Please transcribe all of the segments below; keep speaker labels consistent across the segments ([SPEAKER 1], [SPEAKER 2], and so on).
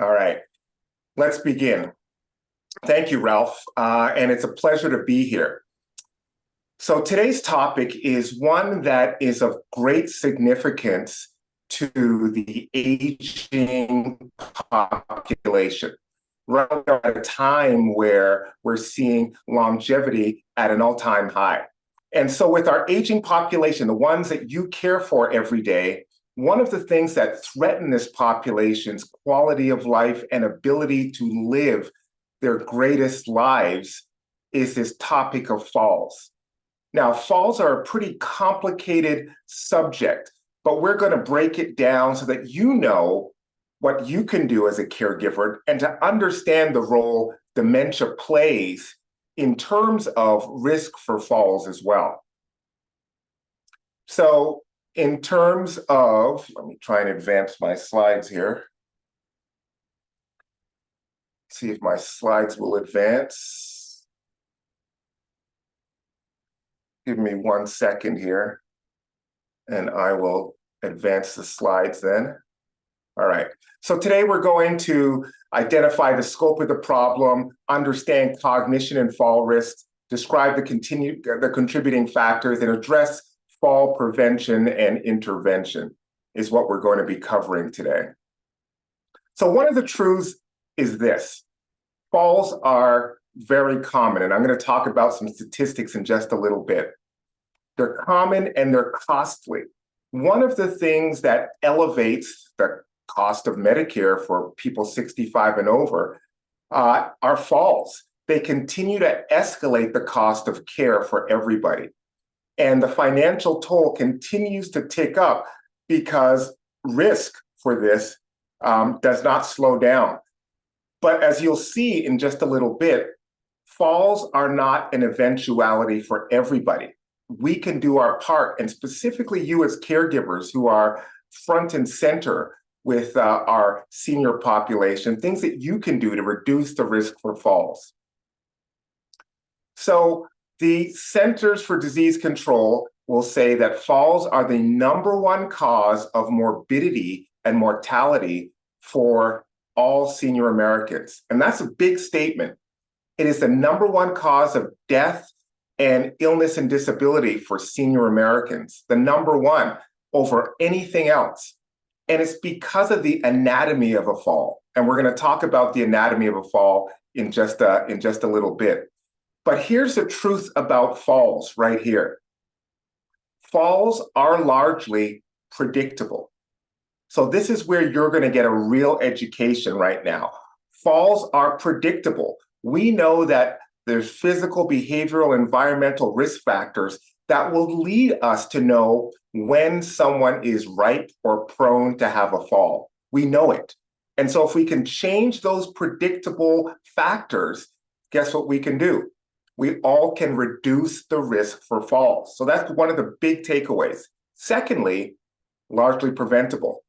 [SPEAKER 1] All right, let's begin. Thank you, Ralph, and it's a pleasure to be here. So today's topic is one that is of great significance to the aging population. Right now at a time where we're seeing longevity at an all-time high. And so with our aging population, the ones that you care for every day, one of the things that threaten this population's quality of life and ability to live their greatest lives is this topic of falls. Now, falls are a pretty complicated subject, but we're going to break it down so that you know what you can do as a caregiver and to understand the role dementia plays in terms of risk for falls as well. So in terms of, let me try and advance my slides here. See if my slides will advance. Give me 1 second here, and I will advance the slides then. All right, so today we're going to identify the scope of the problem, understand cognition and fall risks, describe the contributing factors, and address fall prevention and intervention is what we're going to be covering today. So one of the truths is this: falls are very common, and I'm going to talk about some statistics in just a little bit. They're common and they're costly. One of the things that elevates the cost of Medicare for people 65 and over are falls. They continue to escalate the cost of care for everybody. And the financial toll continues to tick up because risk for this does not slow down. But as you'll see in just a little bit, falls are not an eventuality for everybody. We can do our part, and specifically you as caregivers who are front and center with our senior population, things that you can do to reduce the risk for falls. So the Centers for Disease Control will say that falls are the #1 cause of morbidity and mortality for all senior Americans. And that's a big statement. It is the #1 cause of death and illness and disability for senior Americans, the #1 over anything else. And it's because of the anatomy of a fall. And we're going to talk about the anatomy of a fall in just a little bit. But here's the truth about falls right here. Falls are largely predictable. So this is where you're going to get a real education right now. Falls are predictable. We know that there's physical, behavioral, environmental risk factors that will lead us to know when someone is ripe or prone to have a fall. We know it. And so if we can change those predictable factors, guess what we can do? We all can reduce the risk for falls. So that's one of the big takeaways. Secondly, largely preventable.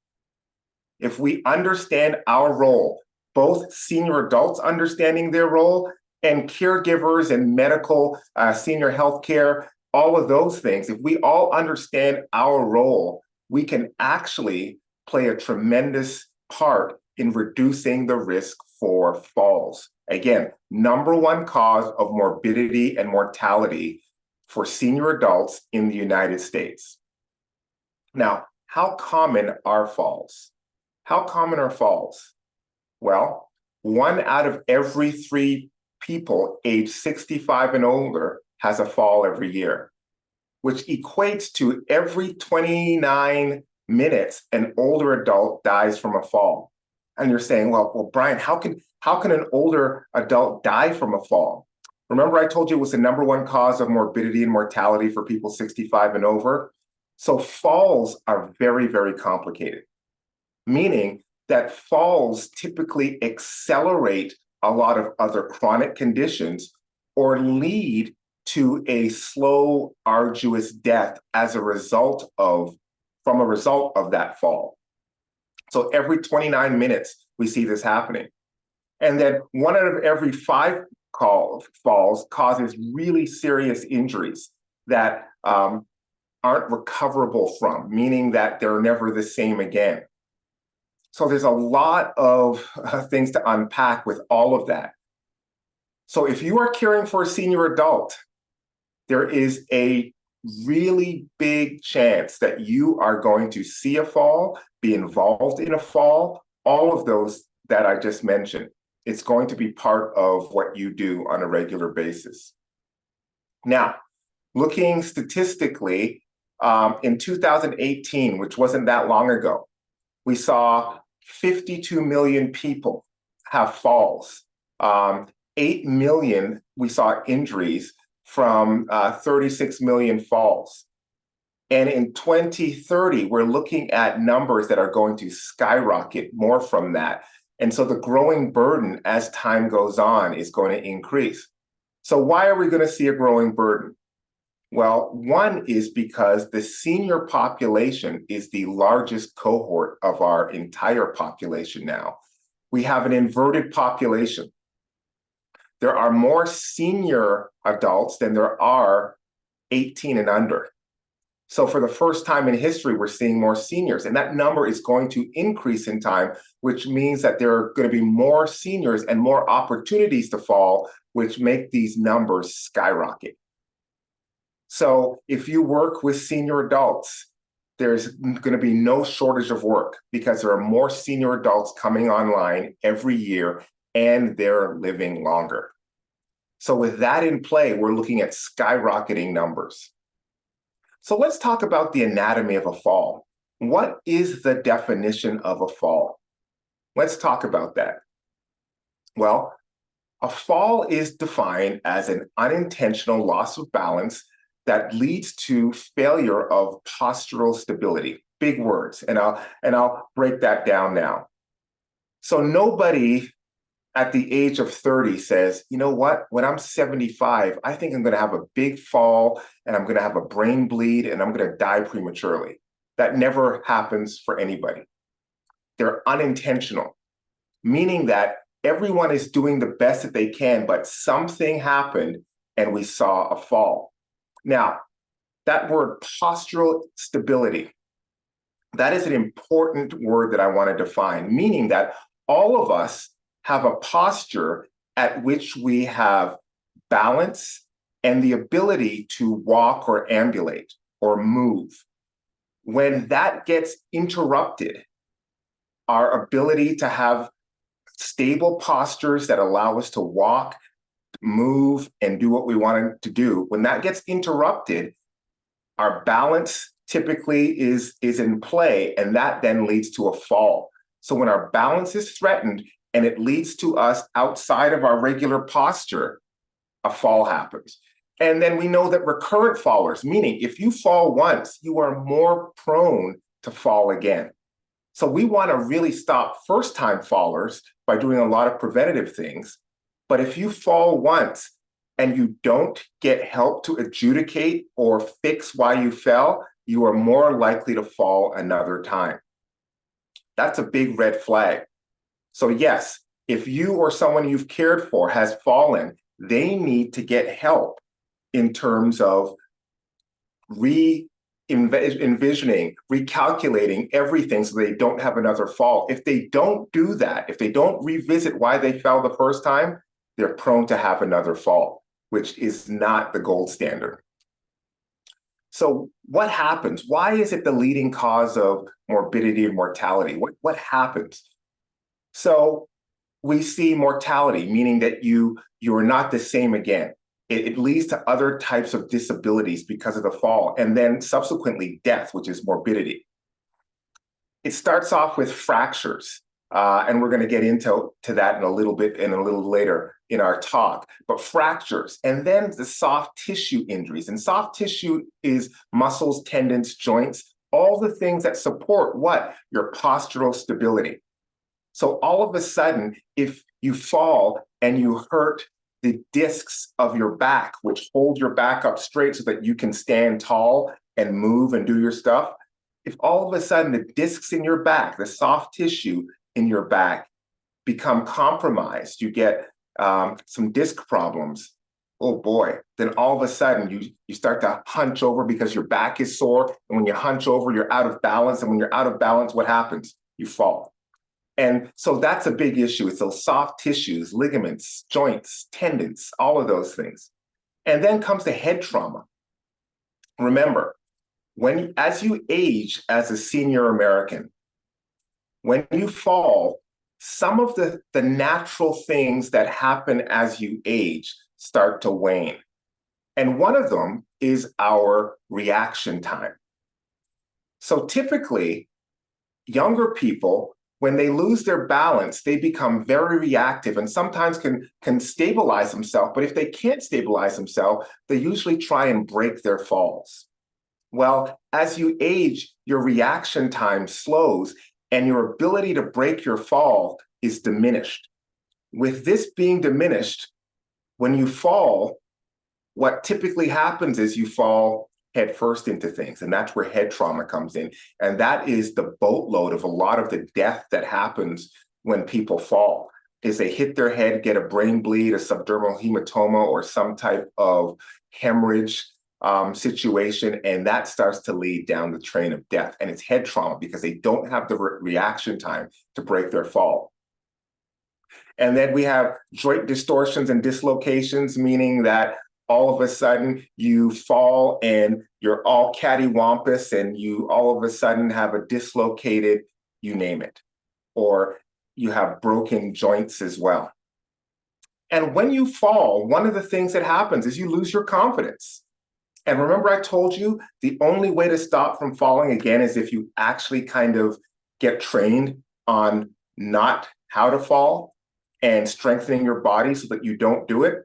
[SPEAKER 1] If we understand our role, both senior adults understanding their role and caregivers and medical, senior health care, all of those things, if we all understand our role, we can actually play a tremendous part in reducing the risk for falls. Again, #1 cause of morbidity and mortality for senior adults in the United States. Now, how common are falls? How common are falls? Well, 1 out of every 3 people aged 65 and older has a fall every year, which equates to every 29 minutes an older adult dies from a fall. And you're saying, well, Brian, how can an older adult die from a fall? Remember I told you it was the #1 cause of morbidity and mortality for people 65 and over? So falls are very, very complicated, meaning that falls typically accelerate a lot of other chronic conditions or lead to a slow, arduous death as a result of that fall. So every 29 minutes, we see this happening. And then 1 out of every 5 falls causes really serious injuries that aren't recoverable from, meaning that they're never the same again. So there's a lot of things to unpack with all of that. So if you are caring for a senior adult, there is a really big chance that you are going to see a fall, be involved in a fall, all of those that I just mentioned. It's going to be part of what you do on a regular basis. Now, looking statistically, in 2018, which wasn't that long ago, we saw 52 million people have falls. 8 million, we saw injuries from 36 million falls. And in 2030, we're looking at numbers that are going to skyrocket more from that. And so the growing burden as time goes on is going to increase. So why are we going to see a growing burden? Well, one is because the senior population is the largest cohort of our entire population now. We have an inverted population. There are more senior adults than there are 18 and under. So for the first time in history, we're seeing more seniors, and that number is going to increase in time, which means that there are going to be more seniors and more opportunities to fall, which make these numbers skyrocket. So if you work with senior adults, there's going to be no shortage of work because there are more senior adults coming online every year and they're living longer. So with that in play, we're looking at skyrocketing numbers. So let's talk about the anatomy of a fall. What is the definition of a fall? Let's talk about that. Well, a fall is defined as an unintentional loss of balance that leads to failure of postural stability. Big words, and I'll break that down now. So nobody at the age of 30 says, you know what, when I'm 75, I think I'm going to have a big fall and I'm going to have a brain bleed and I'm going to die prematurely. That never happens for anybody. They're unintentional, meaning that everyone is doing the best that they can, but something happened and we saw a fall. Now, that word postural stability, that is an important word that I want to define, meaning that all of us have a posture at which we have balance and the ability to walk or ambulate or move. When that gets interrupted, our ability to have stable postures that allow us to walk, move, and do what we wanted to do, when that gets interrupted, our balance typically is in play, and that then leads to a fall. So when our balance is threatened and it leads to us outside of our regular posture, a fall happens. And then we know that recurrent fallers, meaning if you fall once, you are more prone to fall again. So we want to really stop first-time fallers by doing a lot of preventative things. But if you fall once and you don't get help to adjudicate or fix why you fell, you are more likely to fall another time. That's a big red flag. So yes, if you or someone you've cared for has fallen, they need to get help in terms of envisioning, recalculating everything so they don't have another fall. If they don't do that, if they don't revisit why they fell the first time, they're prone to have another fall, which is not the gold standard. So what happens? Why is it the leading cause of morbidity and mortality? What happens? So we see mortality, meaning that you are not the same again. It leads to other types of disabilities because of the fall, and then subsequently death, which is morbidity. It starts off with fractures, and we're going to get into that in a little bit and a little later in our talk. But fractures, and then the soft tissue injuries. And soft tissue is muscles, tendons, joints, all the things that support what? Your postural stability. So all of a sudden, if you fall and you hurt the discs of your back, which hold your back up straight so that you can stand tall and move and do your stuff, if all of a sudden the discs in your back, the soft tissue in your back become compromised, you get some disc problems, oh boy, then all of a sudden you start to hunch over because your back is sore. And when you hunch over, you're out of balance. And when you're out of balance, what happens? You fall. And so that's a big issue. It's those soft tissues, ligaments, joints, tendons, all of those things. And then comes the head trauma. Remember, as you age as a senior American, when you fall, some of the natural things that happen as you age start to wane. And one of them is our reaction time. So typically, younger people, when they lose their balance, they become very reactive and sometimes can stabilize themselves. But if they can't stabilize themselves, they usually try and break their falls. Well, as you age, your reaction time slows and your ability to break your fall is diminished. With this being diminished, when you fall, what typically happens is you fall head first into things, and that's where head trauma comes in. And that is the boatload of a lot of the death that happens when people fall, is they hit their head, get a brain bleed, a subdermal hematoma, or some type of hemorrhage situation, and that starts to lead down the train of death. And it's head trauma because they don't have the reaction time to break their fall. And then we have joint distortions and dislocations, meaning that all of a sudden you fall and you're all cattywampus and you all of a sudden have a dislocated, you name it, or you have broken joints as well. And when you fall, one of the things that happens is you lose your confidence. And remember, I told you the only way to stop from falling again is if you actually kind of get trained on not how to fall and strengthening your body so that you don't do it.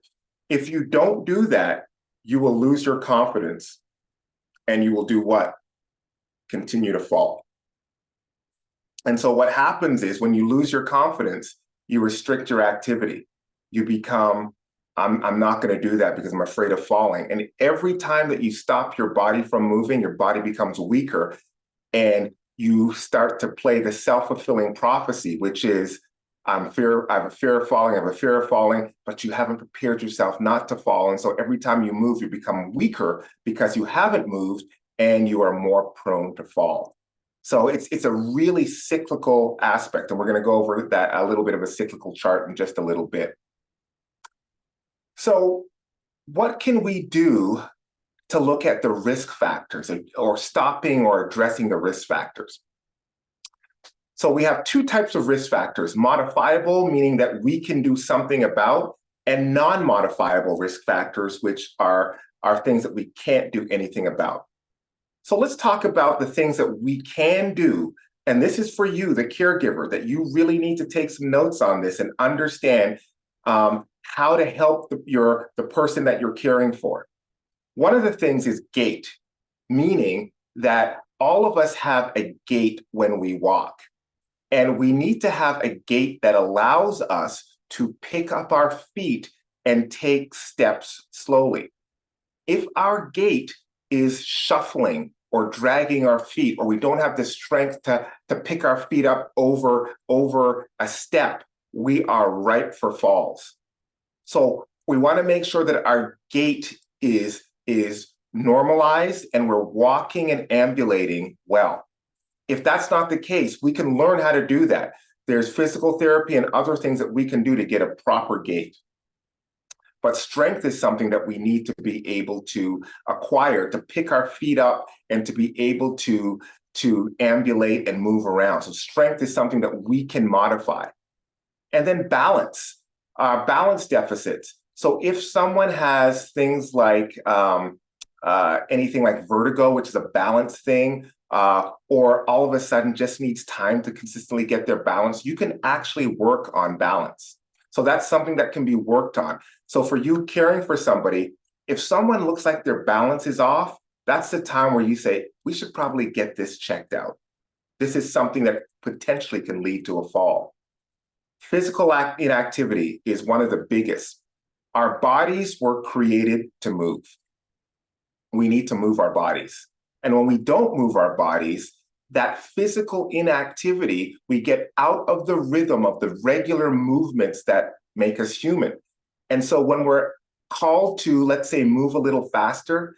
[SPEAKER 1] If you don't do that, you will lose your confidence and you will do what? Continue to fall. And so what happens is when you lose your confidence, you restrict your activity. You become, I'm not going to do that because I'm afraid of falling. And every time that you stop your body from moving, your body becomes weaker and you start to play the self-fulfilling prophecy, which is, I have a fear of falling, I have a fear of falling, but you haven't prepared yourself not to fall. And so every time you move, you become weaker because you haven't moved and you are more prone to fall. So it's a really cyclical aspect. And we're going to go over that, a little bit of a cyclical chart in just a little bit. So what can we do to look at the risk factors or stopping or addressing the risk factors? So we have two types of risk factors: modifiable, meaning that we can do something about, and non-modifiable risk factors, which are things that we can't do anything about. So let's talk about the things that we can do. And this is for you, the caregiver, that you really need to take some notes on this and understand how to help the person that you're caring for. One of the things is gait, meaning that all of us have a gait when we walk. And we need to have a gait that allows us to pick up our feet and take steps slowly. If our gait is shuffling or dragging our feet, or we don't have the strength to pick our feet up over a step, we are ripe for falls. So we want to make sure that our gait is normalized and we're walking and ambulating well. If that's not the case, we can learn how to do that. There's physical therapy and other things that we can do to get a proper gait. But strength is something that we need to be able to acquire, to pick our feet up and to be able to ambulate and move around. So strength is something that we can modify. And then balance deficits. So if someone has things like anything like vertigo, which is a balance thing, or all of a sudden just needs time to consistently get their balance, you can actually work on balance. So that's something that can be worked on. So for you caring for somebody, if someone looks like their balance is off, that's the time where you say, we should probably get this checked out. This is something that potentially can lead to a fall. Physical inactivity is one of the biggest. Our bodies were created to move. We need to move our bodies. And when we don't move our bodies, that physical inactivity, we get out of the rhythm of the regular movements that make us human. And so when we're called to, let's say, move a little faster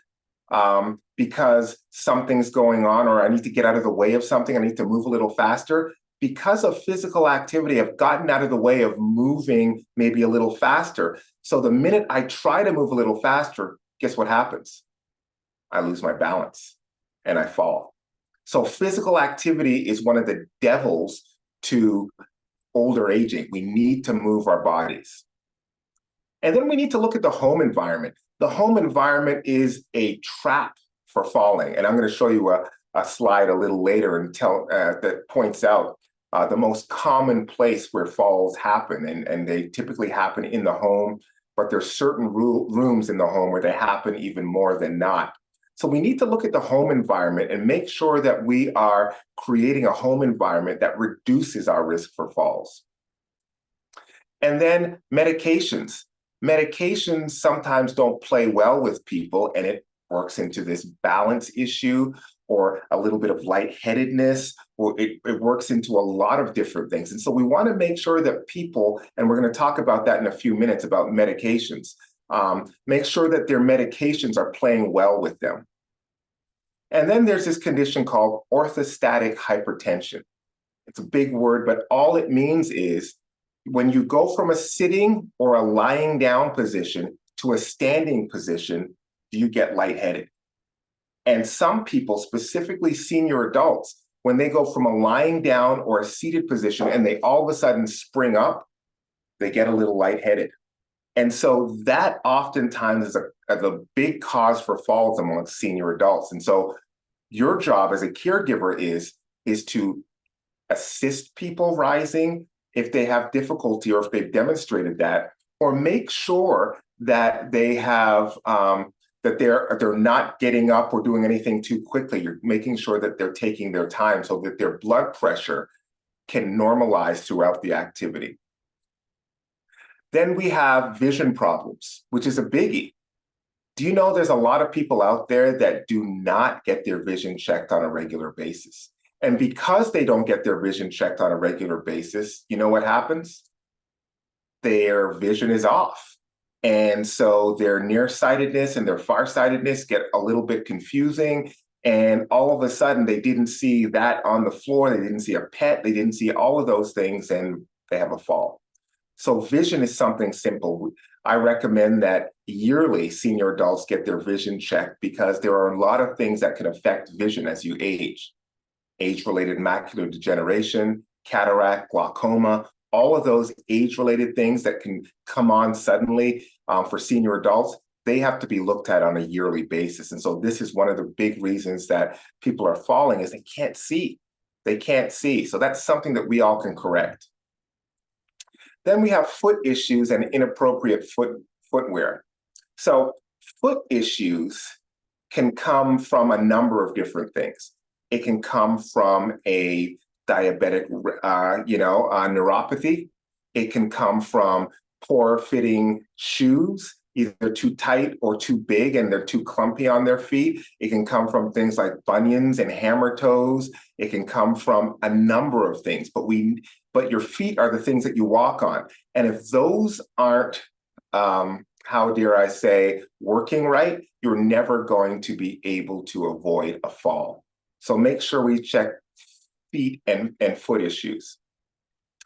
[SPEAKER 1] because something's going on, or I need to get out of the way of something, I need to move a little faster, because of physical activity, I've gotten out of the way of moving maybe a little faster. So the minute I try to move a little faster, guess what happens? I lose my balance and I fall. So physical activity is one of the devils to older aging. We need to move our bodies. And then we need to look at the home environment. The home environment is a trap for falling. And I'm going to show you a slide a little later and that points out the most common place where falls happen. And they typically happen in the home, but there's certain rooms in the home where they happen even more than not. So we need to look at the home environment and make sure that we are creating a home environment that reduces our risk for falls. And then medications. Medications sometimes don't play well with people, and it works into this balance issue or a little bit of lightheadedness, or it works into a lot of different things. And so we want to make sure that people, and we're going to talk about that in a few minutes about medications, make sure that their medications are playing well with them. And then there's this condition called orthostatic hypertension. It's a big word, but all it means is when you go from a sitting or a lying down position to a standing position, you get lightheaded. And some people, specifically senior adults, when they go from a lying down or a seated position and they all of a sudden spring up, they get a little lightheaded. And so that oftentimes is a big cause for falls amongst senior adults. And so your job as a caregiver is to assist people rising if they have difficulty or if they've demonstrated that, or make sure that they have that they're not getting up or doing anything too quickly. You're making sure that they're taking their time so that their blood pressure can normalize throughout the activity. Then we have vision problems, which is a biggie. Do you know there's a lot of people out there that do not get their vision checked on a regular basis? And because they don't get their vision checked on a regular basis, you know what happens? Their vision is off. And so their nearsightedness and their farsightedness get a little bit confusing. And all of a sudden, they didn't see that on the floor. They didn't see a pet. They didn't see all of those things, and they have a fall. So vision is something simple. I recommend that yearly senior adults get their vision checked because there are a lot of things that can affect vision as you age. Age-related macular degeneration, cataract, glaucoma, all of those age-related things that can come on suddenly for senior adults, they have to be looked at on a yearly basis. And so this is one of the big reasons that people are falling is they can't see. They can't see. So that's something that we all can correct. Then we have foot issues and inappropriate footwear. So foot issues can come from a number of different things. It can come from a diabetic, neuropathy. It can come from poor fitting shoes, either too tight or too big and they're too clumpy on their feet. It can come from things like bunions and hammer toes. It can come from a number of things, but your feet are the things that you walk on. And if those aren't, how dare I say, working right, you're never going to be able to avoid a fall. So make sure we check feet and foot issues.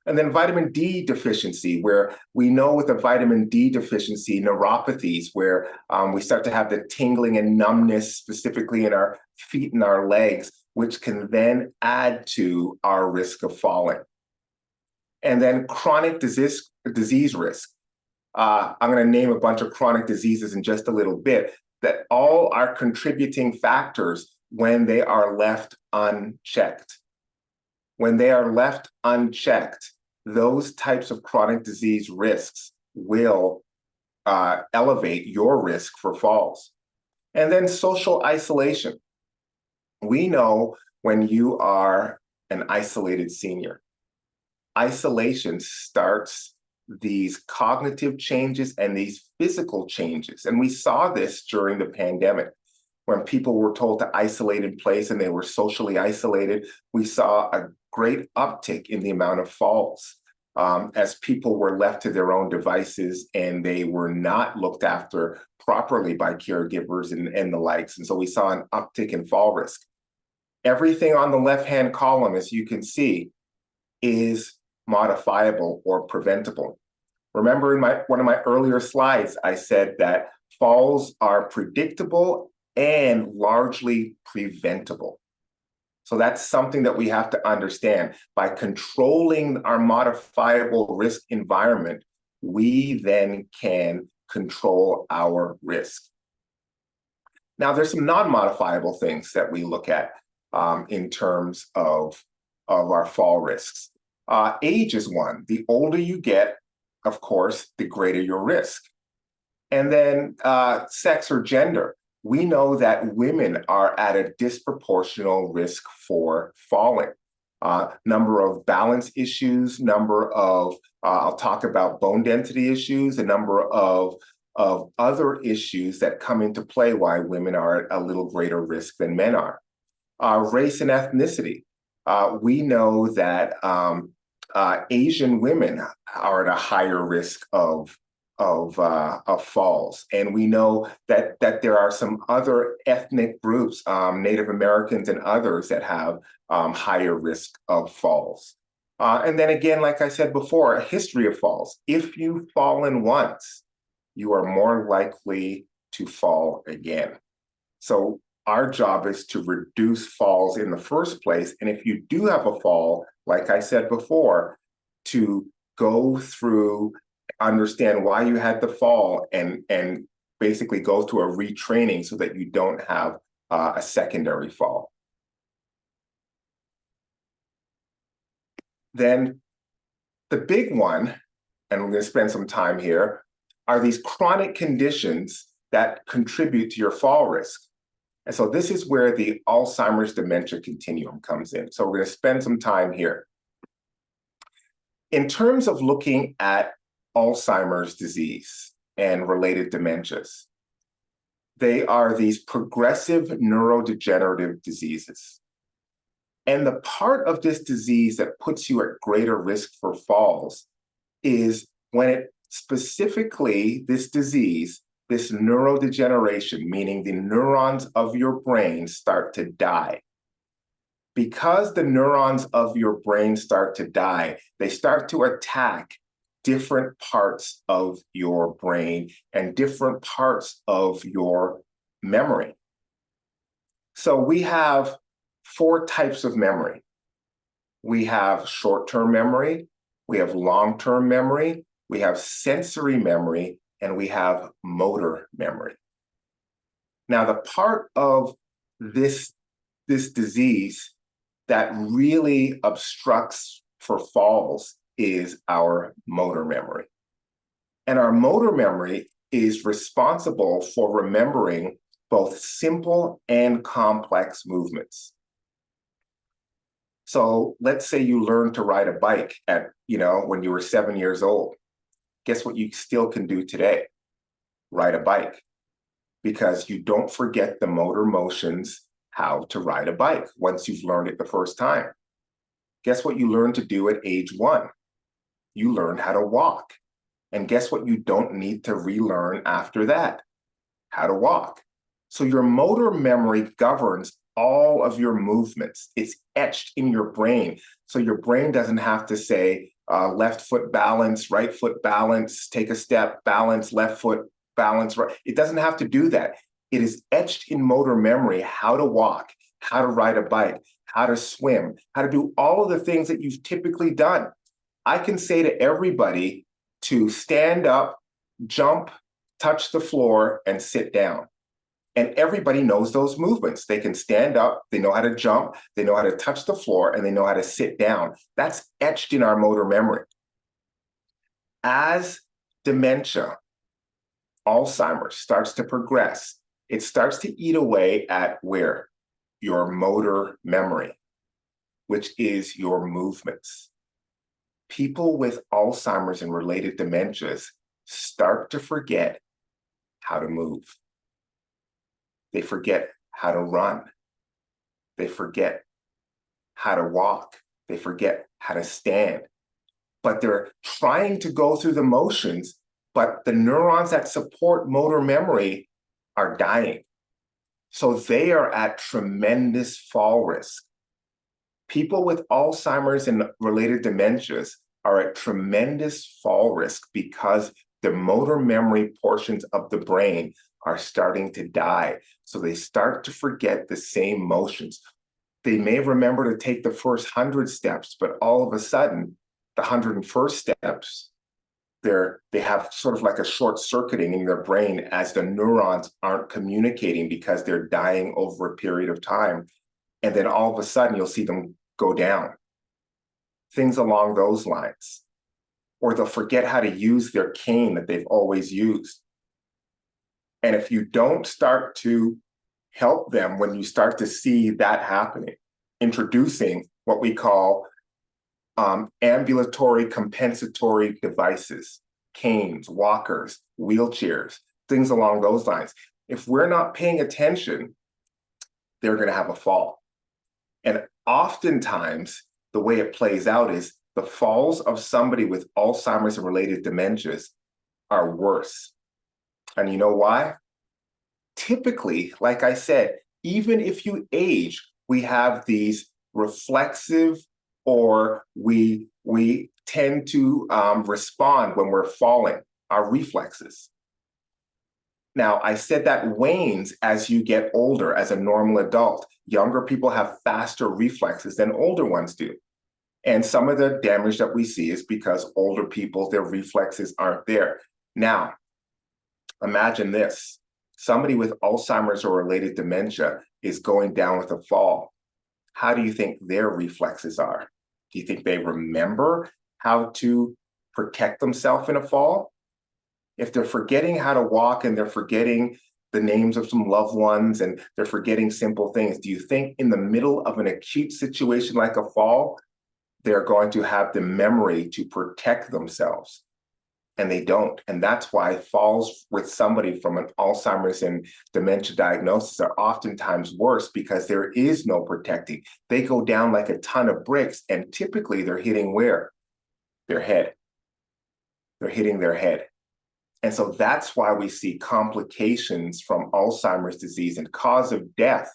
[SPEAKER 1] And then vitamin D deficiency, where we know with the vitamin D deficiency, neuropathies, where we start to have the tingling and numbness specifically in our feet and our legs, which can then add to our risk of falling. And then chronic disease risk. I'm going to name a bunch of chronic diseases in just a little bit that all are contributing factors when they are left unchecked. When they are left unchecked, those types of chronic disease risks will elevate your risk for falls. And then social isolation. We know when you are an isolated senior, isolation starts these cognitive changes and these physical changes. And we saw this during the pandemic. When people were told to isolate in place and they were socially isolated, we saw a great uptick in the amount of falls as people were left to their own devices and they were not looked after properly by caregivers and the likes. And so we saw an uptick in fall risk. Everything on the left-hand column, as you can see, is modifiable or preventable. Remember in one of my earlier slides, I said that falls are predictable and largely preventable. So that's something that we have to understand. By controlling our modifiable risk environment, we then can control our risk. Now, there's some non-modifiable things that we look at in terms of our fall risks. Age is one. The older you get, of course, the greater your risk. And then sex or gender. We know that women are at a disproportional risk for falling. Number of balance issues, number of, I'll talk about bone density issues, a number of other issues that come into play why women are at a little greater risk than men are. Race and ethnicity. We know that Asian women are at a higher risk of falls, and we know that there are some other ethnic groups, Native Americans and others, that have higher risk of falls. And then again, like I said before, a history of falls. If you've fallen once, you are more likely to fall again. So our job is to reduce falls in the first place. And if you do have a fall, like I said before, to go through, understand why you had the fall, and basically go through a retraining so that you don't have a secondary fall. Then the big one, and we're going to spend some time here, are these chronic conditions that contribute to your fall risk. And so this is where the Alzheimer's dementia continuum comes in. So we're going to spend some time here. In terms of looking at Alzheimer's disease and related dementias, they are these progressive neurodegenerative diseases. And the part of this disease that puts you at greater risk for falls is when it specifically, this disease, this neurodegeneration, meaning the neurons of your brain start to die. Because the neurons of your brain start to die, they start to attack different parts of your brain and different parts of your memory. So we have 4 types of memory. We have short-term memory, we have long-term memory, we have sensory memory, and we have motor memory. Now, the part of this disease that really obstructs for falls is our motor memory. And our motor memory is responsible for remembering both simple and complex movements. So let's say you learned to ride a bike at, when you were 7 years old. Guess what you still can do today? Ride a bike, because you don't forget the motor motions, how to ride a bike once you've learned it the first time. Guess what you learned to do at age 1? You learned how to walk. And guess what you don't need to relearn after that? How to walk. So your motor memory governs all of your movements. It's etched in your brain. So your brain doesn't have to say, left foot balance, right foot balance, take a step, balance, left foot balance, right. It doesn't have to do that. It is etched in motor memory how to walk, how to ride a bike, how to swim, how to do all of the things that you've typically done. I can say to everybody to stand up, jump, touch the floor, and sit down. And everybody knows those movements. They can stand up, they know how to jump, they know how to touch the floor, and they know how to sit down. That's etched in our motor memory. As dementia, Alzheimer's starts to progress, it starts to eat away at where? Your motor memory, which is your movements. People with Alzheimer's and related dementias start to forget how to move. They forget how to run. They forget how to walk. They forget how to stand. But they're trying to go through the motions, but the neurons that support motor memory are dying. So they are at tremendous fall risk. People with Alzheimer's and related dementias are at tremendous fall risk because the motor memory portions of the brain are starting to die. So they start to forget the same motions. They may remember to take the first 100 steps, but all of a sudden, the 101st steps, they have sort of like a short circuiting in their brain as the neurons aren't communicating because they're dying over a period of time. And then all of a sudden, you'll see them go down. Things along those lines. Or they'll forget how to use their cane that they've always used. And if you don't start to help them when you start to see that happening, introducing what we call ambulatory compensatory devices, canes, walkers, wheelchairs, things along those lines. If we're not paying attention, they're going to have a fall. And oftentimes, the way it plays out is the falls of somebody with Alzheimer's and related dementias are worse. And you know why? Typically, like I said, even if you age, we have these reflexive, or we tend to respond when we're falling, our reflexes. Now, I said that wanes as you get older, as a normal adult. Younger people have faster reflexes than older ones do. And some of the damage that we see is because older people, their reflexes aren't there. Now, imagine this. Somebody with Alzheimer's or related dementia is going down with a fall. How do you think their reflexes are? Do you think they remember how to protect themselves in a fall? If they're forgetting how to walk and they're forgetting the names of some loved ones and they're forgetting simple things, do you think in the middle of an acute situation like a fall, they're going to have the memory to protect themselves? And they don't. And that's why falls with somebody from an Alzheimer's and dementia diagnosis are oftentimes worse, because there is no protecting. They go down like a ton of bricks, and typically they're hitting where? Their head. They're hitting their head. And so that's why we see complications from Alzheimer's disease and cause of death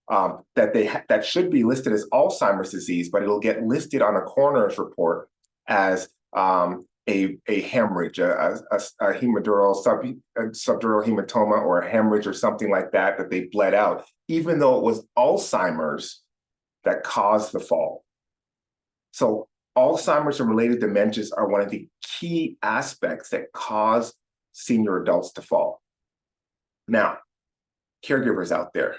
[SPEAKER 1] that should be listed as Alzheimer's disease, but it'll get listed on a coroner's report as a hemorrhage, a hemadural subdural hematoma, or a hemorrhage or something like that they bled out, even though it was Alzheimer's that caused the fall. So Alzheimer's and related dementias are one of the key aspects that cause senior adults to fall. Now, caregivers out there,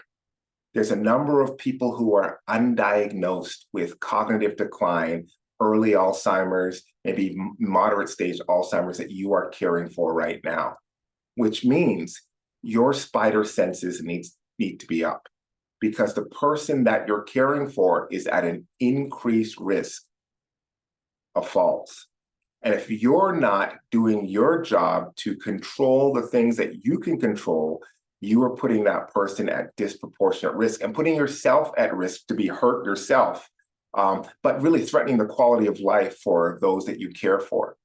[SPEAKER 1] there's a number of people who are undiagnosed with cognitive decline, early Alzheimer's, maybe moderate stage Alzheimer's that you are caring for right now, which means your spider senses need to be up, because the person that you're caring for is at an increased risk of falls. And if you're not doing your job to control the things that you can control, you are putting that person at disproportionate risk and putting yourself at risk to be hurt yourself, but really threatening the quality of life for those that you care for.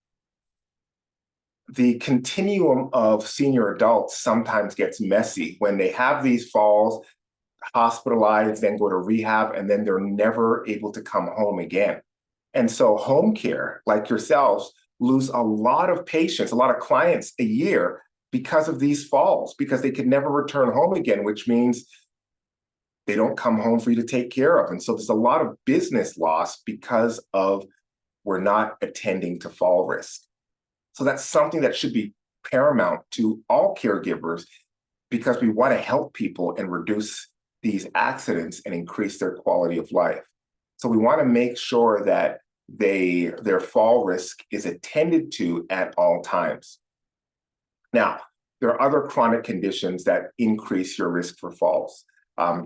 [SPEAKER 1] The continuum of senior adults sometimes gets messy when they have these falls, hospitalized, then go to rehab, and then they're never able to come home again. And so home care, like yourselves, lose a lot of patients, a lot of clients a year because of these falls, because they could never return home again, which means they don't come home for you to take care of. And so there's a lot of business loss because of we're not attending to fall risk. So that's something that should be paramount to all caregivers, because we want to help people and reduce these accidents and increase their quality of life. So we want to make sure that their fall risk is attended to at all times. Now, there are other chronic conditions that increase your risk for falls.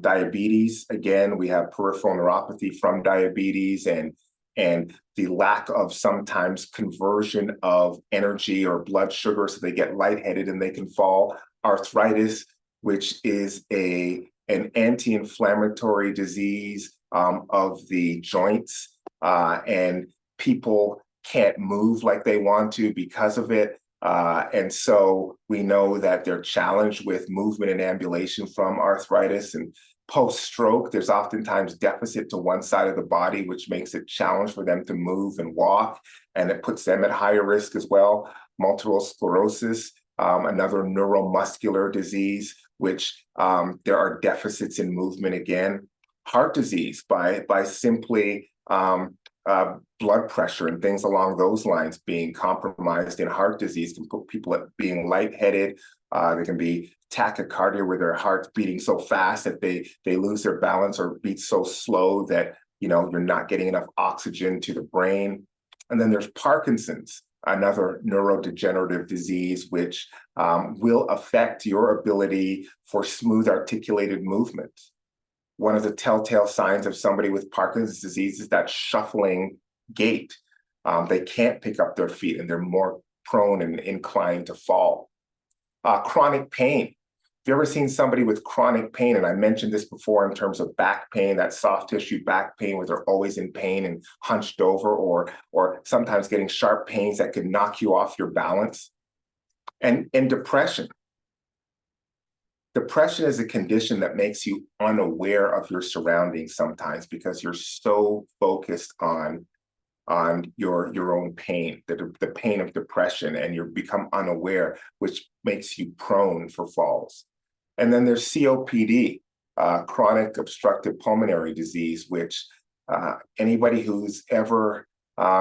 [SPEAKER 1] Diabetes, again, we have peripheral neuropathy from diabetes, and the lack of sometimes conversion of energy or blood sugar, so they get lightheaded and they can fall. Arthritis, which is an anti-inflammatory disease of the joints, and people can't move like they want to because of it. And so we know that they're challenged with movement and ambulation from arthritis. And Post-stroke, there's oftentimes deficit to one side of the body, which makes it challenging for them to move and walk, and it puts them at higher risk as well. Multiple sclerosis, another neuromuscular disease, which there are deficits in movement again. Heart disease by simply blood pressure and things along those lines being compromised in heart disease can put people at being lightheaded. There can be tachycardia where their heart's beating so fast that they lose their balance or beat so slow that you're not getting enough oxygen to the brain. And then there's Parkinson's, another neurodegenerative disease, which will affect your ability for smooth articulated movement. One of the telltale signs of somebody with Parkinson's disease is that shuffling gait. They can't pick up their feet and they're more prone and inclined to fall. Chronic pain. Have you ever seen somebody with chronic pain? And I mentioned this before in terms of back pain, that soft tissue back pain where they're always in pain and hunched over, or sometimes getting sharp pains that could knock you off your balance. And depression. Depression is a condition that makes you unaware of your surroundings sometimes because you're so focused on your own pain, the pain of depression, and you become unaware, which makes you prone for falls. And then there's COPD, chronic obstructive pulmonary disease, which anybody who's ever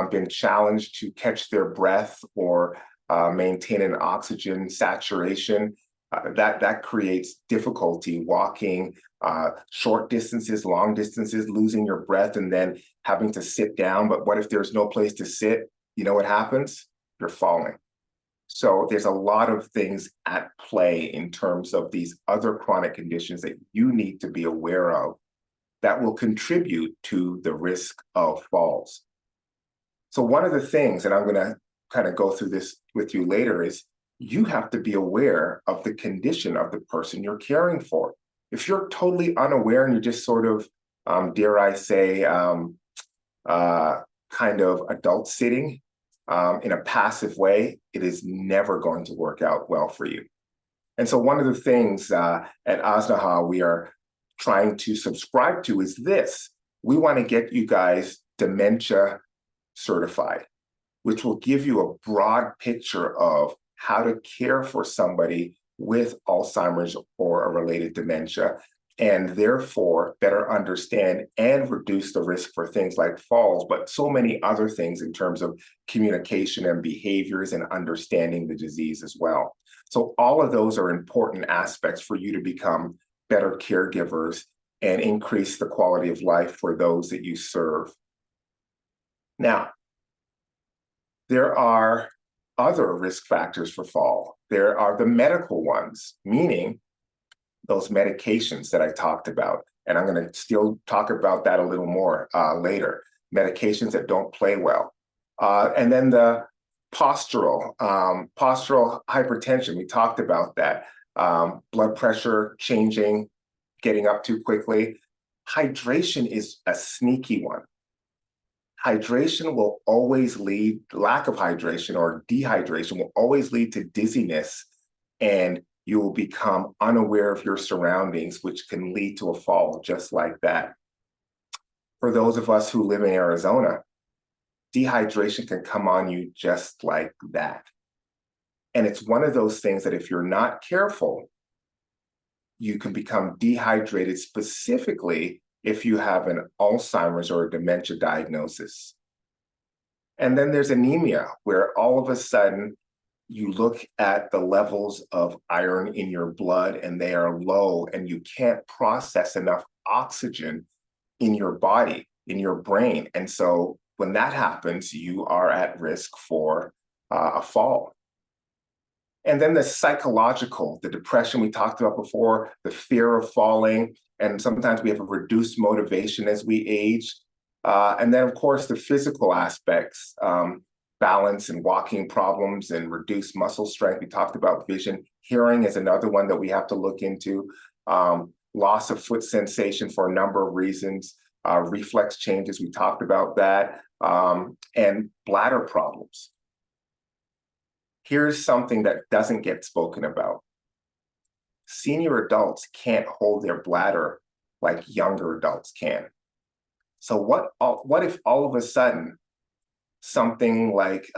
[SPEAKER 1] been challenged to catch their breath or maintain an oxygen saturation, that creates difficulty walking short distances, long distances, losing your breath, and then having to sit down. But what if there's no place to sit? You know what happens? You're falling. So there's a lot of things at play in terms of these other chronic conditions that you need to be aware of that will contribute to the risk of falls. So one of the things, and I'm going to kind of go through this with you later, is you have to be aware of the condition of the person you're caring for. If you're totally unaware and you're just sort of, dare I say, kind of adult sitting in a passive way, it is never going to work out well for you. And so one of the things at Aznaha we are trying to subscribe to is this. We want to get you guys dementia certified, which will give you a broad picture of how to care for somebody with Alzheimer's or a related dementia, and therefore better understand and reduce the risk for things like falls, but so many other things in terms of communication and behaviors and understanding the disease as well. So all of those are important aspects for you to become better caregivers and increase the quality of life for those that you serve. Now, there are other risk factors for fall. There are the medical ones, meaning those medications that I talked about. And I'm going to still talk about that a little more later. Medications that don't play well. And then the postural hypertension, we talked about that. Blood pressure changing, getting up too quickly. Hydration is a sneaky one. Hydration will always lead, lack of hydration or dehydration will always lead to dizziness, and you will become unaware of your surroundings, which can lead to a fall just like that. For those of us who live in Arizona, dehydration can come on you just like that. And it's one of those things that if you're not careful, you can become dehydrated, specifically if you have an Alzheimer's or a dementia diagnosis. And then there's anemia, where all of a sudden you look at the levels of iron in your blood and they are low, and you can't process enough oxygen in your body, in your brain. And so when that happens, you are at risk for a fall. And then the psychological, the depression we talked about before, the fear of falling, and sometimes we have a reduced motivation as we age. And then, of course, the physical aspects, balance and walking problems and reduced muscle strength. We talked about vision. Hearing is another one that we have to look into. Loss of foot sensation for a number of reasons. Reflex changes, we talked about that. And bladder problems. Here's something that doesn't get spoken about. Senior adults can't hold their bladder like younger adults can. So what if all of a sudden something like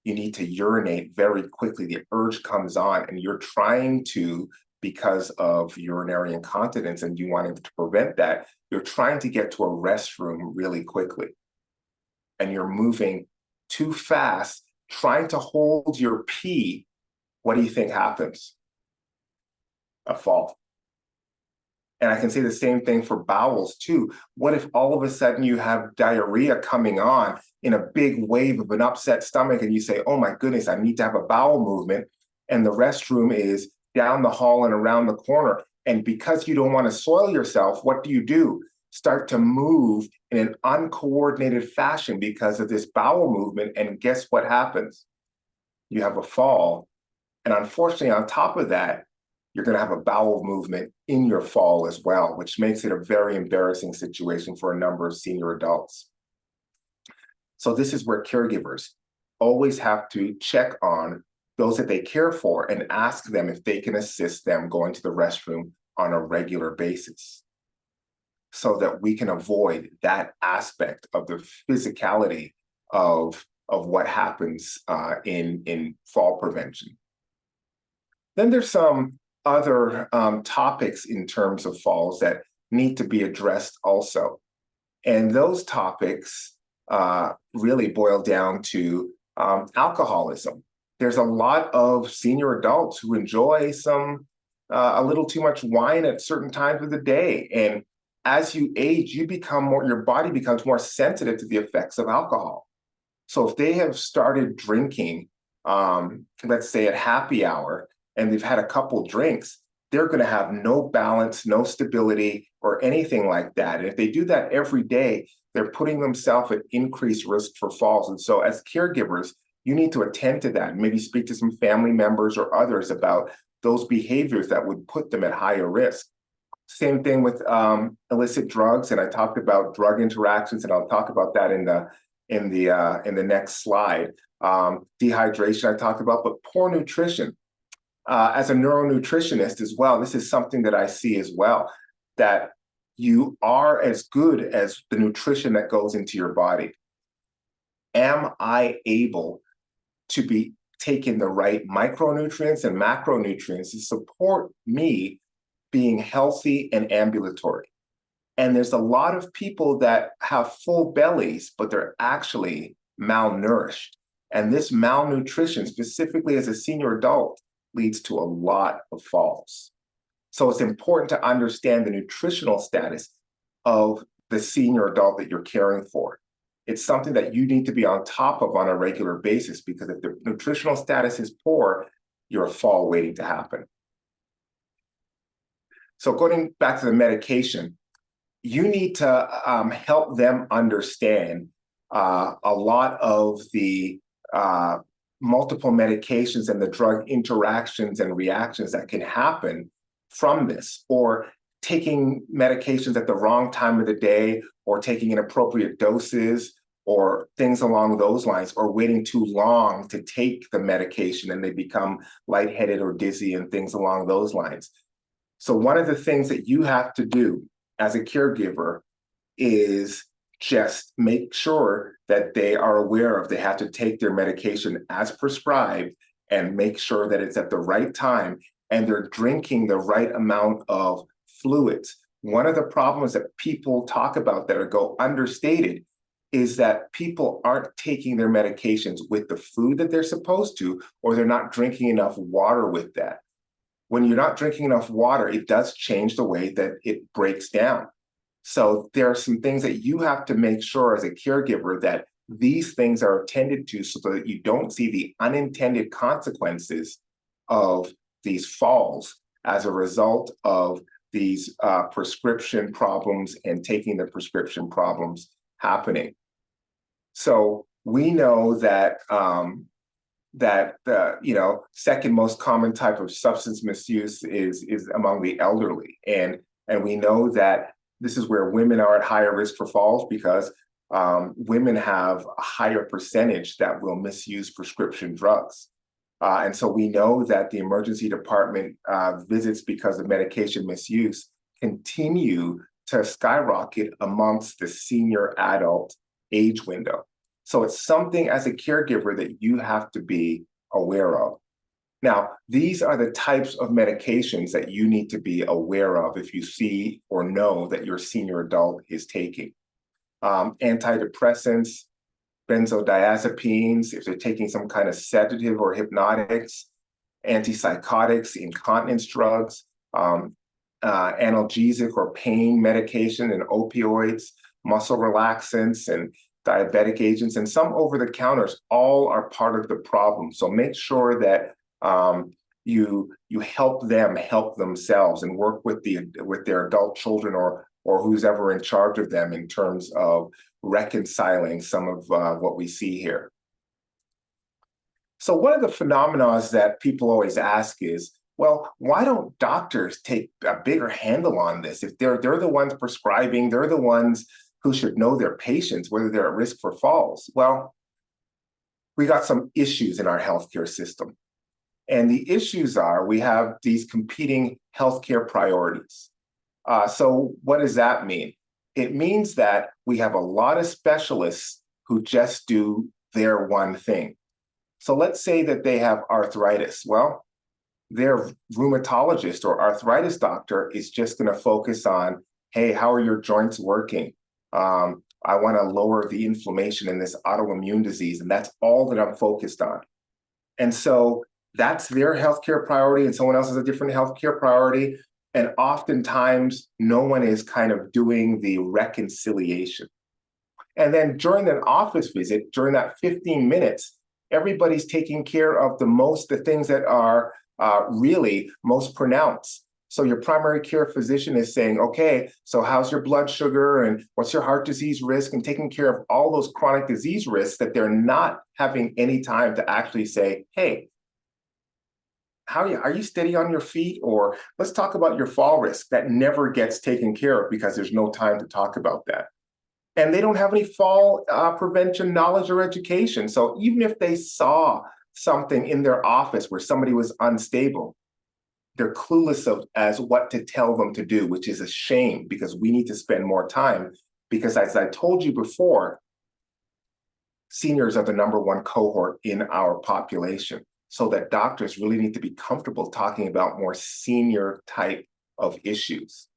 [SPEAKER 1] you need to urinate very quickly, the urge comes on, and you're trying to, because of urinary incontinence and you wanting to prevent that, you're trying to get to a restroom really quickly. And you're moving too fast, trying to hold your pee. What do you think happens? A fall. And I can say the same thing for bowels too. What if all of a sudden you have diarrhea coming on in a big wave of an upset stomach and you say, oh my goodness, I need to have a bowel movement, and the restroom is down the hall and around the corner. And because you don't want to soil yourself, what do? Start to move in an uncoordinated fashion because of this bowel movement. And guess what happens? You have a fall. And unfortunately, on top of that, you're going to have a bowel movement in your fall as well, which makes it a very embarrassing situation for a number of senior adults. So this is where caregivers always have to check on those that they care for and ask them if they can assist them going to the restroom on a regular basis, so that we can avoid that aspect of the physicality of what happens in fall prevention. Then there's some other topics in terms of falls that need to be addressed also. And those topics really boil down to alcoholism. There's a lot of senior adults who enjoy a little too much wine at certain times of the day. And as you age, your body becomes more sensitive to the effects of alcohol. So if they have started drinking, let's say at happy hour, and they've had a couple drinks, they're going to have no balance, no stability, or anything like that. And if they do that every day, they're putting themselves at increased risk for falls. And so as caregivers, you need to attend to that and maybe speak to some family members or others about those behaviors that would put them at higher risk. Same thing with illicit drugs. And I talked about drug interactions, and I'll talk about that in the next slide. Dehydration I talked about, but poor nutrition. As a neuronutritionist as well, this is something that I see as well, that you are as good as the nutrition that goes into your body. Am I able to be taking the right micronutrients and macronutrients to support me being healthy and ambulatory? And there's a lot of people that have full bellies, but they're actually malnourished. And this malnutrition, specifically as a senior adult, leads to a lot of falls. So it's important to understand the nutritional status of the senior adult that you're caring for. It's something that you need to be on top of on a regular basis, because if the nutritional status is poor, you're a fall waiting to happen. So going back to the medication, you need to help them understand a lot of the multiple medications and the drug interactions and reactions that can happen from this, or taking medications at the wrong time of the day, or taking inappropriate doses, or things along those lines, or waiting too long to take the medication and they become lightheaded or dizzy and things along those lines. So one of the things that you have to do as a caregiver is just make sure that they are aware of they have to take their medication as prescribed, and make sure that it's at the right time and they're drinking the right amount of fluids. One of the problems that people talk about that go understated is that people aren't taking their medications with the food that they're supposed to, or they're not drinking enough water with that. When you're not drinking enough water, it does change the way that it breaks down. So there are some things that you have to make sure as a caregiver that these things are attended to, so that you don't see the unintended consequences of these falls as a result of these prescription problems and taking the prescription problems happening. So we know that the second most common type of substance misuse is among the elderly, and we know that this is where women are at higher risk for falls, because women have a higher percentage that will misuse prescription drugs. And so we know that the emergency department visits because of medication misuse continue to skyrocket amongst the senior adult age window. So it's something as a caregiver that you have to be aware of. Now, these are the types of medications that you need to be aware of if you see or know that your senior adult is taking. Antidepressants, benzodiazepines, if they're taking some kind of sedative or hypnotics, antipsychotics, incontinence drugs, analgesic or pain medication and opioids, muscle relaxants and diabetic agents, and some over-the-counters, all are part of the problem. So make sure that you help them help themselves and work with their adult children or who's ever in charge of them in terms of reconciling some of what we see here. So one of the phenomena that people always ask is, well, why don't doctors take a bigger handle on this? If they're the ones prescribing, they're the ones who should know their patients, whether they're at risk for falls. Well, we got some issues in our healthcare system. And the issues are we have these competing healthcare priorities. So what does that mean? It means that we have a lot of specialists who just do their one thing. So let's say that they have arthritis. Well, their rheumatologist or arthritis doctor is just going to focus on, hey, how are your joints working? I want to lower the inflammation in this autoimmune disease, and that's all that I'm focused on. And so that's their healthcare priority, and someone else has a different healthcare priority. And oftentimes, no one is kind of doing the reconciliation. And then during an office visit, during that 15 minutes, everybody's taking care of the things that are really most pronounced. So your primary care physician is saying, okay, so how's your blood sugar and what's your heart disease risk, and taking care of all those chronic disease risks that they're not having any time to actually say, hey, are you steady on your feet? Or let's talk about your fall risk. That never gets taken care of because there's no time to talk about that. And they don't have any fall prevention knowledge or education. So even if they saw something in their office where somebody was unstable, they're clueless as what to tell them to do, which is a shame because we need to spend more time. Because as I told you before, seniors are the #1 cohort in our population. So that doctors really need to be comfortable talking about more senior type of issues.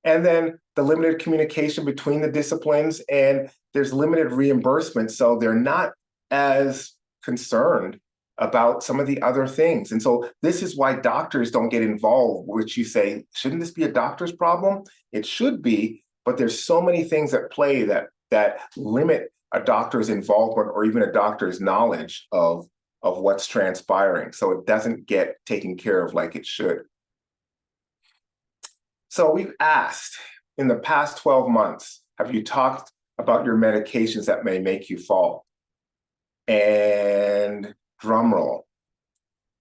[SPEAKER 1] And then the limited communication between the disciplines, and there's limited reimbursement. So they're not as concerned about some of the other things. And so this is why doctors don't get involved, which you say, shouldn't this be a doctor's problem? It should be, but there's so many things at play that limit a doctor's involvement or even a doctor's knowledge of what's transpiring. So it doesn't get taken care of like it should. So we've asked in the past 12 months, have you talked about your medications that may make you fall? And drum roll,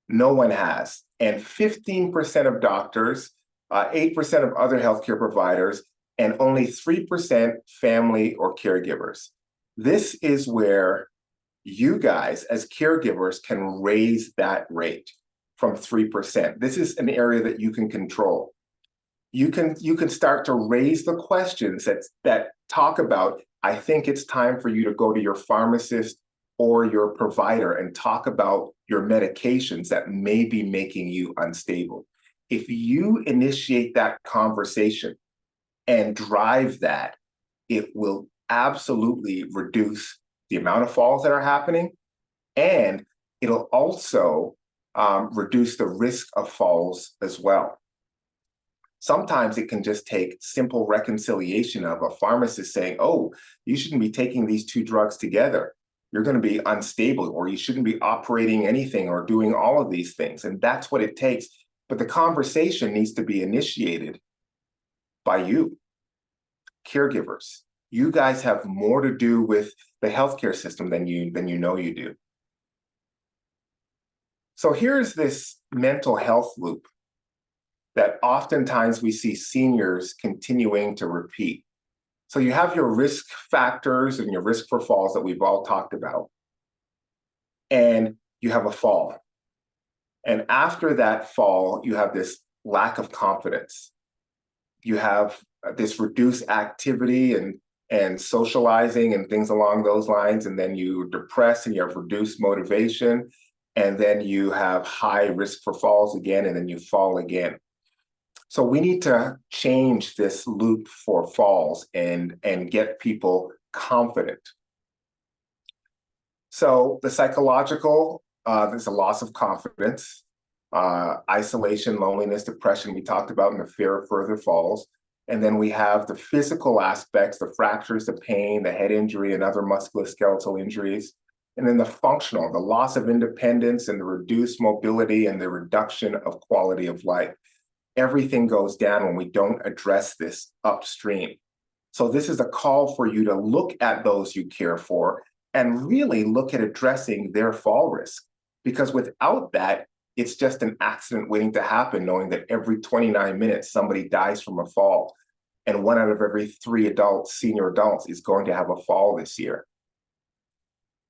[SPEAKER 1] no one has. And 15% of doctors, 8% of other healthcare providers, and only 3% family or caregivers. This is where you guys as caregivers can raise that rate from 3%. This is an area that you can control. You can start to raise the questions that talk about, I think it's time for you to go to your pharmacist or your provider and talk about your medications that may be making you unstable. If you initiate that conversation and drive that, it will absolutely reduce the amount of falls that are happening, and it'll also reduce the risk of falls as well. Sometimes it can just take simple reconciliation of a pharmacist saying, oh, you shouldn't be taking these two drugs together. You're going to be unstable, or you shouldn't be operating anything or doing all of these things. And that's what it takes. But the conversation needs to be initiated by you, caregivers. You guys have more to do with the healthcare system than you know you do. So here's this mental health loop that oftentimes we see seniors continuing to repeat. So you have your risk factors and your risk for falls that we've all talked about, and you have a fall. And after that fall, you have this lack of confidence. you have this reduced activity and socializing and things along those lines, and then you're depressed and you have reduced motivation, and then you have high risk for falls again, and then you fall again. So we need to change this loop for falls and get people confident. So the psychological, there's a loss of confidence, isolation, loneliness, depression, we talked about, and the fear of further falls. And then we have the physical aspects, the fractures, the pain, the head injury, and other musculoskeletal injuries. And then the functional, the loss of independence and the reduced mobility and the reduction of quality of life. Everything goes down when we don't address this upstream. So this is a call for you to look at those you care for and really look at addressing their fall risk. Because without that, it's just an accident waiting to happen, knowing that every 29 minutes, somebody dies from a fall. And 1 out of every 3 adults, senior adults, is going to have a fall this year.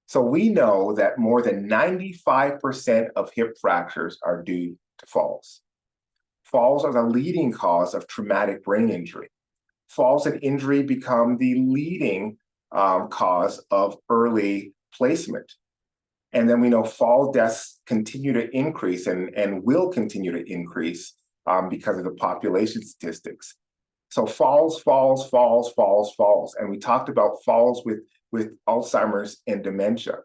[SPEAKER 1] So we know that more than 95% of hip fractures are due to falls. Falls are the leading cause of traumatic brain injury. Falls and injury become the leading cause of early placement. And then we know fall deaths continue to increase and will continue to increase because of the population statistics. So falls. And we talked about falls with Alzheimer's and dementia.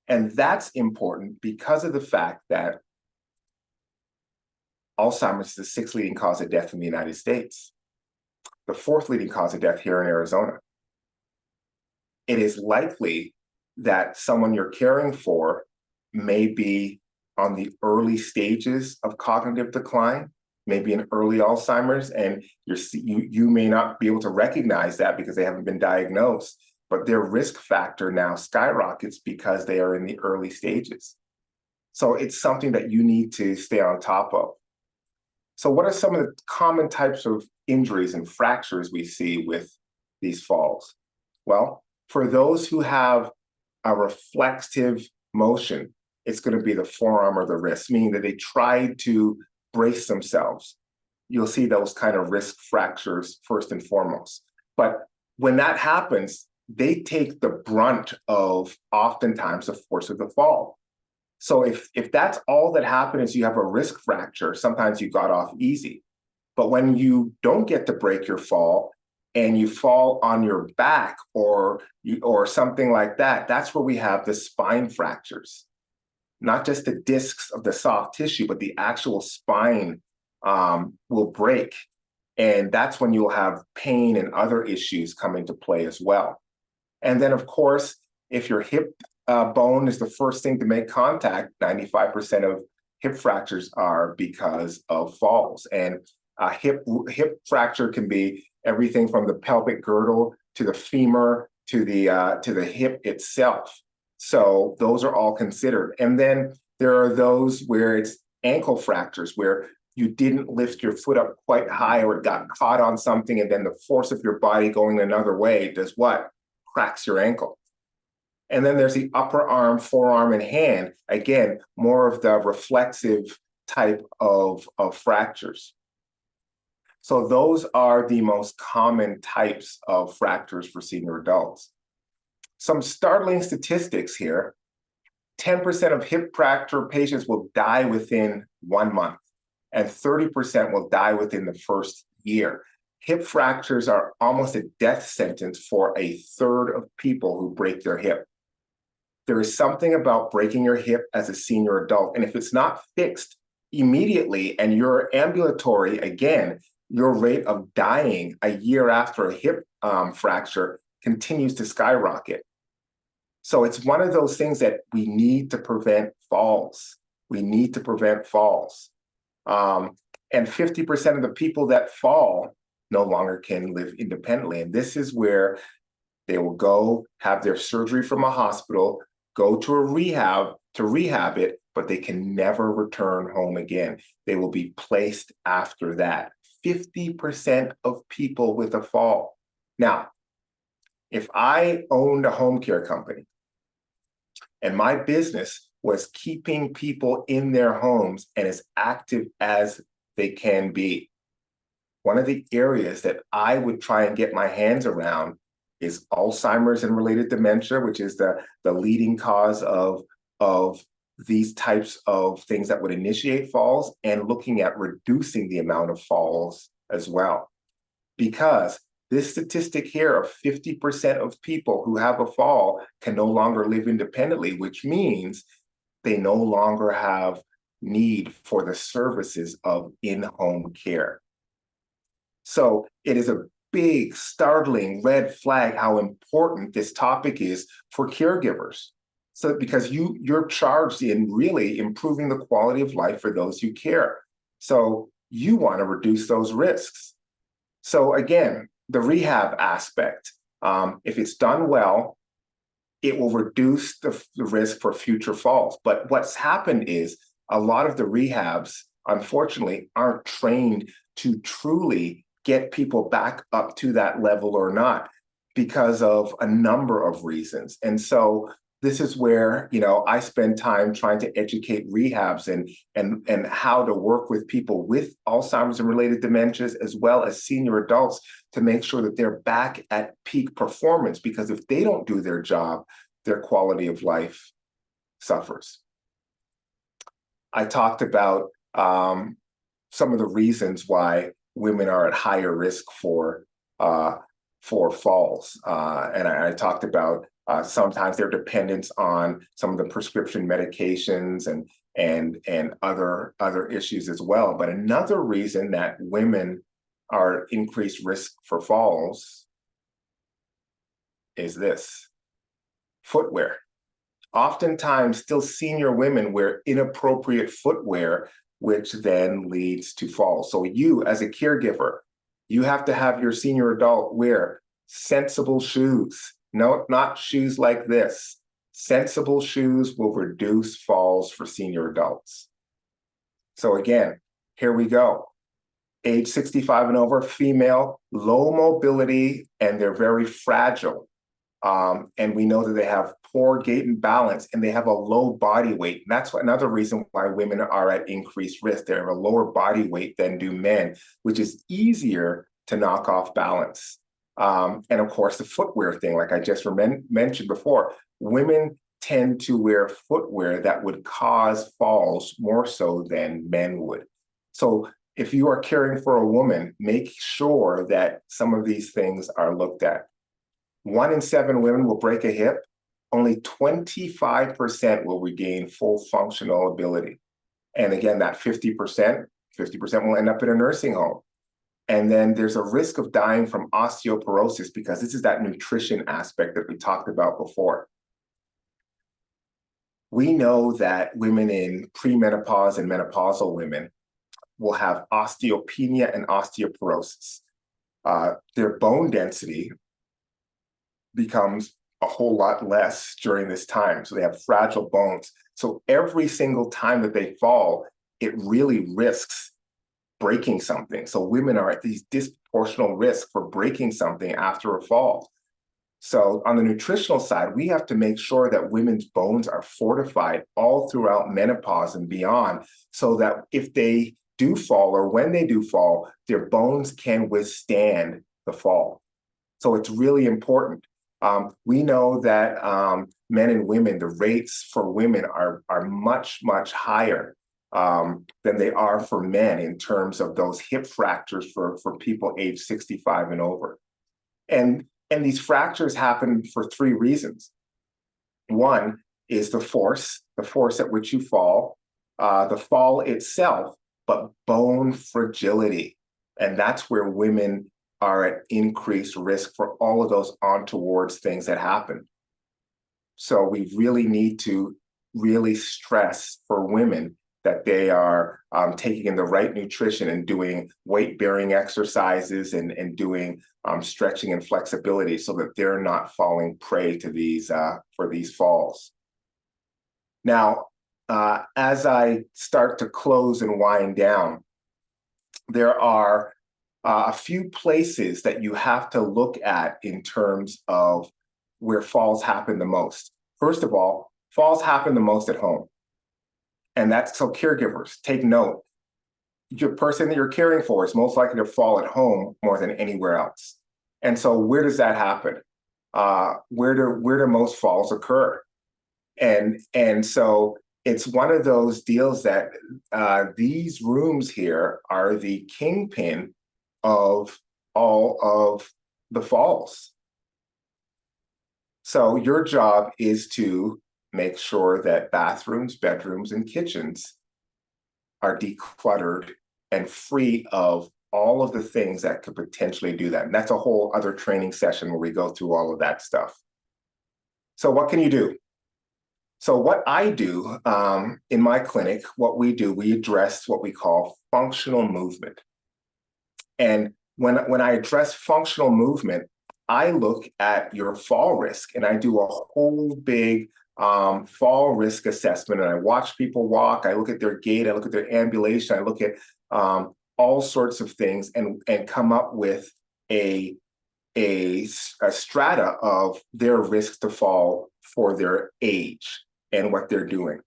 [SPEAKER 1] And that's important because of the fact that Alzheimer's is the 6th leading cause of death in the United States, the 4th leading cause of death here in Arizona. It is likely that someone you're caring for may be on the early stages of cognitive decline, maybe in early Alzheimer's, and you may not be able to recognize that because they haven't been diagnosed, but their risk factor now skyrockets because they are in the early stages. So it's something that you need to stay on top of. So what are some of the common types of injuries and fractures we see with these falls? Well, for those who have a reflexive motion, it's going to be the forearm or the wrist, meaning that they try to brace themselves. You'll see those kind of wrist fractures first and foremost. But when that happens, they take the brunt of oftentimes the force of the fall. So if that's all that happened is you have a wrist fracture, sometimes you got off easy. But when you don't get to break your fall and you fall on your back or something like that, that's where we have the spine fractures. Not just the discs of the soft tissue, but the actual spine will break. And that's when you'll have pain and other issues come into play as well. And then, of course, if your hip bone is the first thing to make contact, 95% of hip fractures are because of falls. And a hip fracture can be everything from the pelvic girdle to the femur to the hip itself. So those are all considered. And then there are those where it's ankle fractures, where you didn't lift your foot up quite high or it got caught on something, and then the force of your body going another way does what? Cracks your ankle. And then there's the upper arm, forearm, and hand. Again, more of the reflexive type of fractures. So those are the most common types of fractures for senior adults. Some startling statistics here. 10% of hip fracture patients will die within 1 month, and 30% will die within the first year. Hip fractures are almost a death sentence for a third of people who break their hip. There is something about breaking your hip as a senior adult, and if it's not fixed immediately and you're ambulatory, again, your rate of dying a year after a hip fracture continues to skyrocket. So it's one of those things that we need to prevent falls. We need to prevent falls. And 50% of the people that fall no longer can live independently. And this is where they will go have their surgery from a hospital, go to a rehab to rehab it, but they can never return home again. They will be placed after that. 50% of people with a fall. Now, if I owned a home care company and my business was keeping people in their homes and as active as they can be, one of the areas that I would try and get my hands around is Alzheimer's and related dementia, which is the leading cause of these types of things that would initiate falls, and looking at reducing the amount of falls as well. Because this statistic here of 50% of people who have a fall can no longer live independently, which means they no longer have need for the services of in-home care. So it is a big, startling red flag how important this topic is for caregivers. So because you're charged in really improving the quality of life for those you care. So you want to reduce those risks. So again, the rehab aspect, if it's done well, it will reduce the risk for future falls. But what's happened is a lot of the rehabs, unfortunately, aren't trained to truly get people back up to that level or not, because of a number of reasons. And so this is where, I spend time trying to educate rehabs and how to work with people with Alzheimer's and related dementias, as well as senior adults, to make sure that they're back at peak performance, because if they don't do their job, their quality of life suffers. I talked about some of the reasons why women are at higher risk for falls, and I talked about sometimes their dependence on some of the prescription medications and other issues as well. But another reason that women are at increased risk for falls is this: footwear. Oftentimes, still senior women wear inappropriate footwear, which then leads to falls. So you, as a caregiver, you have to have your senior adult wear sensible shoes. No, not shoes like this. Sensible shoes will reduce falls for senior adults. So again, here we go. Age 65 and over, female, low mobility, and they're very fragile. And we know that they have poor gait and balance, and they have a low body weight. And that's another reason why women are at increased risk. They have a lower body weight than do men, which is easier to knock off balance. And of course, the footwear thing, like I just mentioned before, women tend to wear footwear that would cause falls more so than men would. So if you are caring for a woman, make sure that some of these things are looked at. 1 in 7 women will break a hip. Only 25% will regain full functional ability. And again, that 50% will end up in a nursing home. And then there's a risk of dying from osteoporosis, because this is that nutrition aspect that we talked about before. We know that women in premenopause and menopausal women will have osteopenia and osteoporosis. Their bone density becomes a whole lot less during this time. So they have fragile bones. So every single time that they fall, it really risks breaking something. So women are at these disproportional risk for breaking something after a fall. So on the nutritional side, we have to make sure that women's bones are fortified all throughout menopause and beyond, so that if they do fall, or when they do fall, their bones can withstand the fall. So it's really important. We know that men and women, the rates for women are much, much higher than they are for men in terms of those hip fractures for people age 65 and over. And these fractures happen for 3 reasons. One is the force at which you fall, the fall itself, but bone fragility. And that's where women are at increased risk for all of those untowards things that happen. So we really need to really stress for women that they are taking in the right nutrition and doing weight-bearing exercises and doing stretching and flexibility, so that they're not falling prey to these falls. Now, as I start to close and wind down, there are a few places that you have to look at in terms of where falls happen the most. First of all, falls happen the most at home. And that's so caregivers, take note. your person that you're caring for is most likely to fall at home more than anywhere else. And so where does that happen? Where do most falls occur? And so it's one of those deals that these rooms here are the kingpin of all of the falls. So your job is to make sure that bathrooms, bedrooms, and kitchens are decluttered and free of all of the things that could potentially do that. And that's a whole other training session where we go through all of that stuff. So what can you do? So what I do in my clinic, what we do, we address what we call functional movement. And when I address functional movement, I look at your fall risk and I do a whole big fall risk assessment, and I watch people walk. I look at their gait, I look at their ambulation, I look at all sorts of things, and come up with a strata of their risk to fall for their age and what they're doing.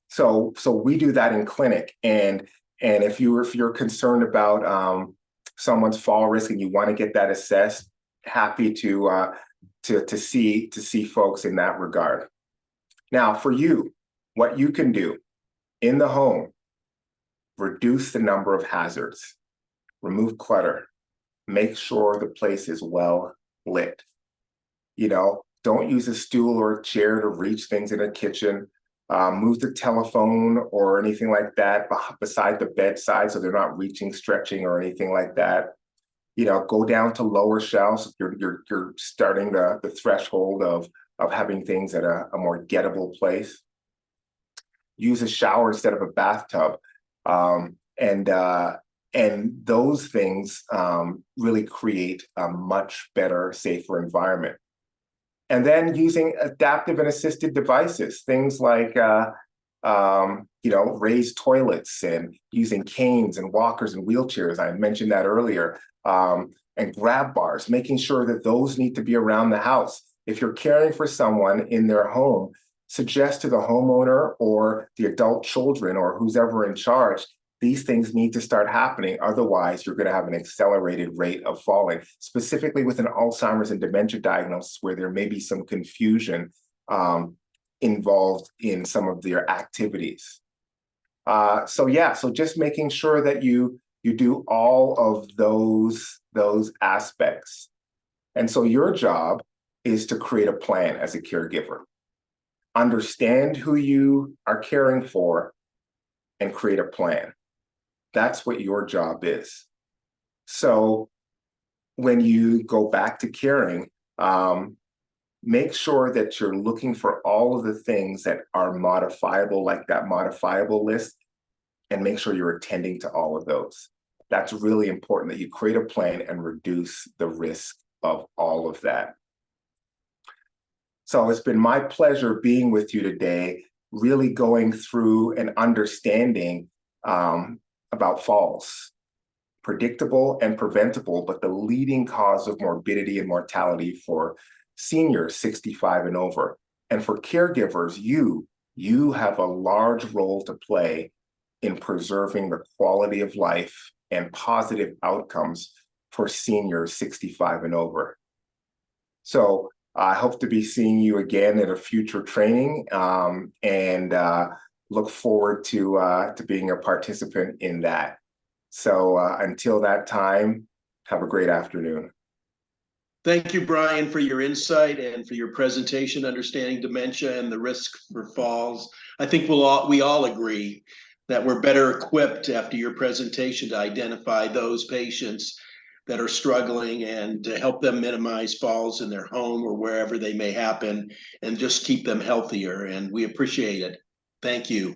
[SPEAKER 1] So we do that in clinic, and if you're concerned about someone's fall risk and you want to get that assessed, happy to see folks in that regard. Now, for you, what you can do in the home: reduce the number of hazards, remove clutter, make sure the place is well lit. Don't use a stool or a chair to reach things in a kitchen. Move the telephone or anything like that beside the bedside so they're not reaching, stretching, or anything like that. Go down to lower shelves. You're starting the threshold of having things at a more gettable place. Use a shower instead of a bathtub, and those things really create a much better, safer environment. And then using adaptive and assisted devices, things like raised toilets, and using canes and walkers and wheelchairs. I mentioned that earlier. And grab bars, making sure that those need to be around the house. If you're caring for someone in their home, suggest to the homeowner or the adult children or who's ever in charge, these things need to start happening. Otherwise, you're going to have an accelerated rate of falling, specifically with an Alzheimer's and dementia diagnosis, where there may be some confusion involved in some of their activities. So just making sure that you do all of those aspects. And so your job is to create a plan as a caregiver. Understand who you are caring for and create a plan. That's what your job is. So when you go back to caring, make sure that you're looking for all of the things that are modifiable, like that modifiable list, and make sure you're attending to all of those. That's really important, that you create a plan and reduce the risk of all of that. So it's been my pleasure being with you today, really going through and understanding about falls, predictable and preventable, but the leading cause of morbidity and mortality for seniors 65 and over. And for caregivers, you have a large role to play in preserving the quality of life and positive outcomes for seniors 65 and over. So I hope to be seeing you again at a future training, and look forward to being a participant in that. So until that time, have a great afternoon.
[SPEAKER 2] Thank you, Brian, for your insight and for your presentation, understanding dementia and the risk for falls. I think we all agree that we're better equipped after your presentation to identify those patients that are struggling and to help them minimize falls in their home or wherever they may happen, and just keep them healthier. And we appreciate it. Thank you.